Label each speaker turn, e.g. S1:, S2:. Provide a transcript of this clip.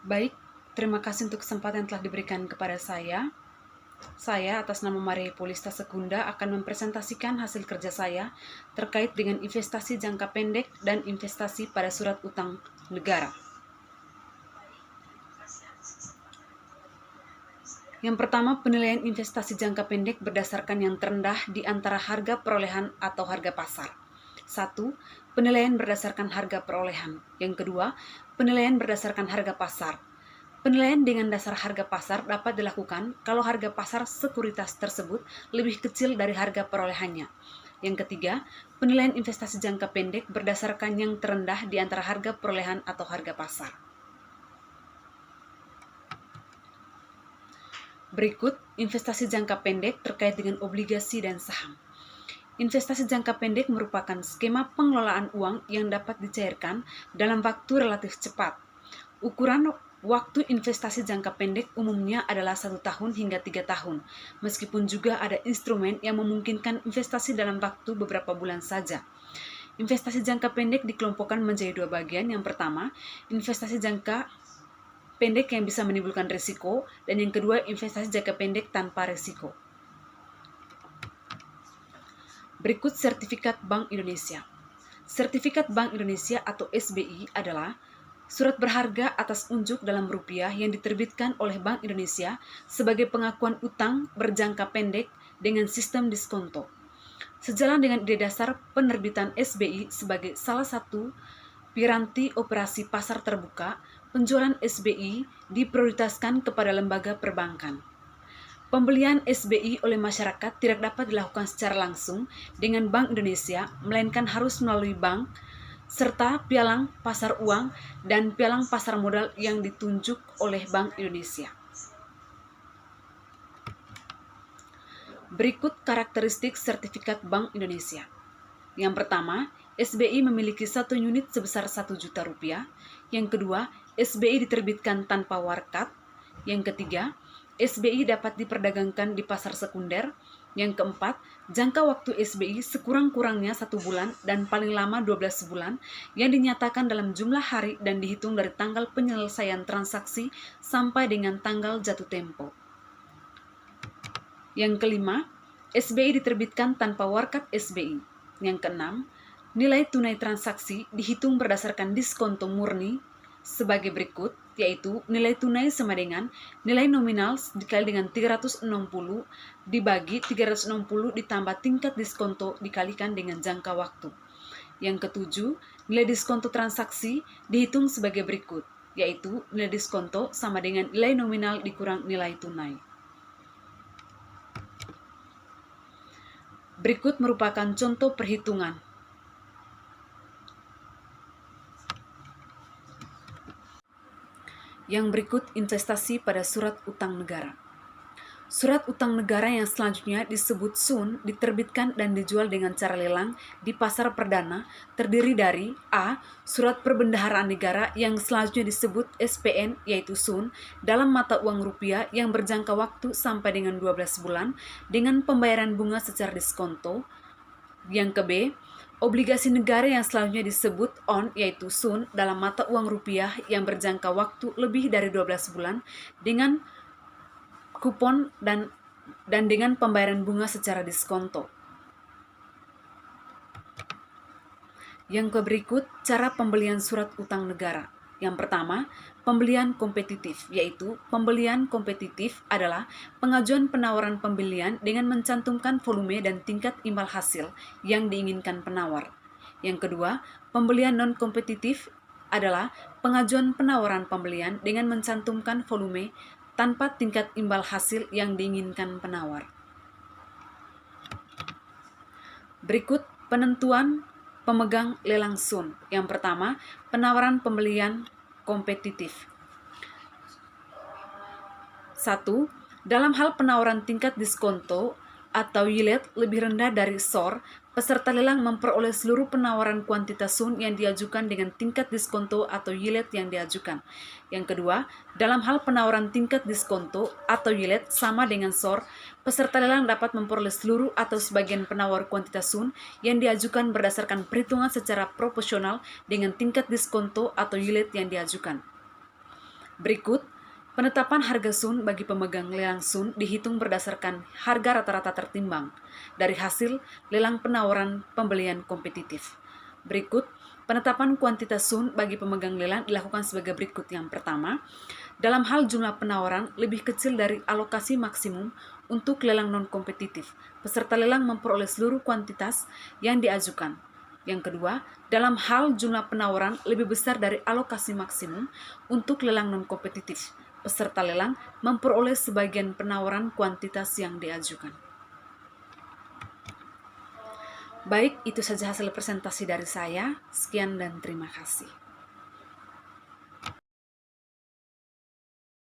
S1: Baik, terima kasih untuk kesempatan yang telah diberikan kepada saya. Saya atas nama Maria Polista Sekunda akan mempresentasikan hasil kerja saya terkait dengan investasi jangka pendek dan investasi pada surat utang negara. Yang pertama, penilaian investasi jangka pendek berdasarkan yang terendah di antara harga perolehan atau harga pasar. 1. Penilaian berdasarkan harga perolehan. Yang kedua, penilaian berdasarkan harga pasar. Penilaian dengan dasar harga pasar dapat dilakukan kalau harga pasar sekuritas tersebut lebih kecil dari harga perolehannya. Yang ketiga, penilaian investasi jangka pendek berdasarkan yang terendah di antara harga perolehan atau harga pasar. Berikut investasi jangka pendek terkait dengan obligasi dan saham. Investasi jangka pendek merupakan skema pengelolaan uang yang dapat dicairkan dalam waktu relatif cepat. Ukuran waktu investasi jangka pendek umumnya adalah 1 tahun hingga 3 tahun, meskipun juga ada instrumen yang memungkinkan investasi dalam waktu beberapa bulan saja. Investasi jangka pendek dikelompokkan menjadi 2 bagian. Yang pertama, investasi jangka pendek yang bisa menimbulkan risiko, dan yang kedua, investasi jangka pendek tanpa risiko. Berikut sertifikat Bank Indonesia. Sertifikat Bank Indonesia atau SBI adalah surat berharga atas unjuk dalam rupiah yang diterbitkan oleh Bank Indonesia sebagai pengakuan utang berjangka pendek dengan sistem diskonto. Sejalan dengan ide dasar penerbitan SBI sebagai salah satu piranti operasi pasar terbuka, penjualan SBI diprioritaskan kepada lembaga perbankan. Pembelian SBI oleh masyarakat tidak dapat dilakukan secara langsung dengan Bank Indonesia, melainkan harus melalui bank, serta pialang pasar uang dan pialang pasar modal yang ditunjuk oleh Bank Indonesia. Berikut karakteristik sertifikat Bank Indonesia. Yang pertama, SBI memiliki 1 unit sebesar 1 juta rupiah. Yang kedua, SBI diterbitkan tanpa warkat. Yang ketiga, SBI dapat diperdagangkan di pasar sekunder. Yang keempat, jangka waktu SBI sekurang-kurangnya 1 bulan dan paling lama 12 bulan yang dinyatakan dalam jumlah hari dan dihitung dari tanggal penyelesaian transaksi sampai dengan tanggal jatuh tempo. Yang kelima, SBI diterbitkan tanpa warkat SBI. Yang keenam, nilai tunai transaksi dihitung berdasarkan diskonto murni sebagai berikut, yaitu nilai tunai sama dengan nilai nominal dikali dengan 360 dibagi 360 ditambah tingkat diskonto dikalikan dengan jangka waktu. Yang ketujuh, nilai diskonto transaksi dihitung sebagai berikut, yaitu nilai diskonto sama dengan nilai nominal dikurang nilai tunai. Berikut merupakan contoh perhitungan. Yang berikut investasi pada surat utang negara. Surat utang negara yang selanjutnya disebut SUN diterbitkan dan dijual dengan cara lelang di pasar perdana terdiri dari A. Surat perbendaharaan negara yang selanjutnya disebut SPN yaitu SUN dalam mata uang rupiah yang berjangka waktu sampai dengan 12 bulan dengan pembayaran bunga secara diskonto. Yang ke B. Obligasi negara yang selanjutnya disebut ON yaitu SUN dalam mata uang rupiah yang berjangka waktu lebih dari 12 bulan dengan kupon dan dengan pembayaran bunga secara diskonto. Yang berikut cara pembelian surat utang negara. Yang pertama, pembelian kompetitif, yaitu pembelian kompetitif adalah pengajuan penawaran pembelian dengan mencantumkan volume dan tingkat imbal hasil yang diinginkan penawar. Yang kedua, pembelian non-kompetitif adalah pengajuan penawaran pembelian dengan mencantumkan volume tanpa tingkat imbal hasil yang diinginkan penawar. Berikut penentuan pemegang lelang SUN. Yang pertama, penawaran pembelian kompetitif. 1. Dalam hal penawaran tingkat diskonto atau yield lebih rendah dari SOR, peserta lelang memperoleh seluruh penawaran kuantitas SUN yang diajukan dengan tingkat diskonto atau yield yang diajukan. Yang kedua, dalam hal penawaran tingkat diskonto atau yield sama dengan SOR, peserta lelang dapat memperoleh seluruh atau sebagian penawar kuantitas SUN yang diajukan berdasarkan perhitungan secara proporsional dengan tingkat diskonto atau yield yang diajukan. Berikut, penetapan harga sun bagi pemegang lelang sun dihitung berdasarkan harga rata-rata tertimbang dari hasil lelang penawaran pembelian kompetitif. Berikut, penetapan kuantitas sun bagi pemegang lelang dilakukan sebagai berikut. Yang pertama, dalam hal jumlah penawaran lebih kecil dari alokasi maksimum untuk lelang non-kompetitif, peserta lelang memperoleh seluruh kuantitas yang diajukan. Yang kedua, dalam hal jumlah penawaran lebih besar dari alokasi maksimum untuk lelang non-kompetitif, peserta lelang memperoleh sebagian penawaran kuantitas yang diajukan. Baik, itu saja hasil presentasi dari saya. Sekian dan terima kasih.